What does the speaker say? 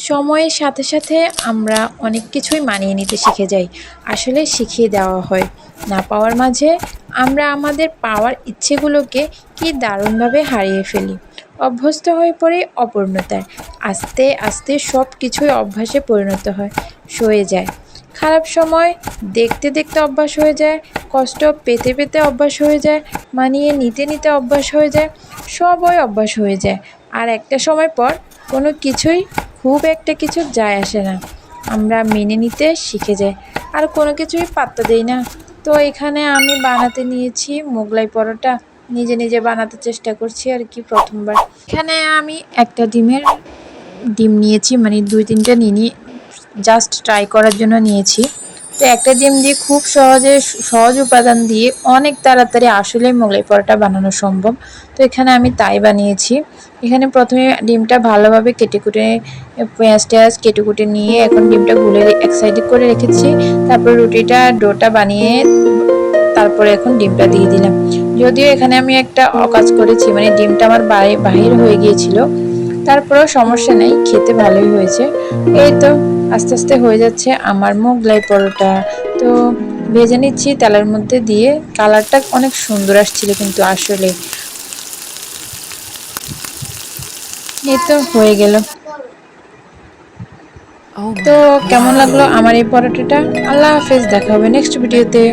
সময়ের সাথে সাথে আমরা অনেক কিছুই মানিয়ে নিতে শিখে যাই। আসলে শিখিয়ে দেওয়া হয়। না পাওয়ার মাঝে আমরা আমাদের পাওয়ার ইচ্ছেগুলোকে কি দারুণভাবে হারিয়ে ফেলি। অভ্যস্ত হয়ে পড়ি অপূর্ণতায়। আস্তে আস্তে সব কিছুই অভ্যাসে পরিণত হয়, সয়ে যায়। খারাপ সময় দেখতে দেখতে অভ্যাস হয়ে যায়, কষ্ট পেতে পেতে অভ্যাস হয়ে যায়, মানিয়ে নিতে নিতে অভ্যাস হয়ে যায়, সবই অভ্যাস হয়ে যায়। আর একটা সময় পর কোনো কিছুই খুব একটা কিছু যায় আসে না, আমরা মেনে নিতে শিখে যাই আর কোনো কিছুই পাত্তা দেই না। তো এখানে আমি বানাতে নিয়েছি মোগলাই পরোটা, নিজে নিজে বানাতে চেষ্টা করছি আর কি প্রথমবার। এখানে আমি একটা ডিম নিয়েছি, মানে 2-3টা নিয়ে জাস্ট ট্রাই করার জন্য নিয়েছি। তো একটা ডিম দিয়ে খুব সহজ উপাদান দিয়ে অনেক তাড়াতাড়ি আসলে মোগলাই পরোটা বানানো সম্ভব। তো এখানে আমি তাই বানিয়েছি। এখানে প্রথমে ডিমটা ভালোভাবে কেটে কুটে পেঁয়াজ কেটে কুটে নিয়ে এখন ডিমটা গুলে এক সাইডে করে রেখেছি। তারপর ডোটা বানিয়ে তারপরে এখন ডিমটা দিয়ে দিলাম। যদিও এখানে আমি একটা অকাজ করেছি, মানে ডিমটা আমার বাহির হয়ে গিয়েছিল, তারপরেও সমস্যা নেই, খেতে ভালোই হয়েছে। এই তো আস্তে আস্তে হয়ে যাচ্ছে আমার মোগলাই পরোটা। তো ভেজে নিচ্ছি তেলের মধ্যে দিয়ে, কালারটা অনেক সুন্দর আসছিল কিন্তু আসলে। এই তো হয়ে গেল। Oh তো my কেমন লাগলো God. আমার এই পরোটাটা? আল্লাহ হাফেজ, দেখা হবে নেক্সট ভিডিওতে।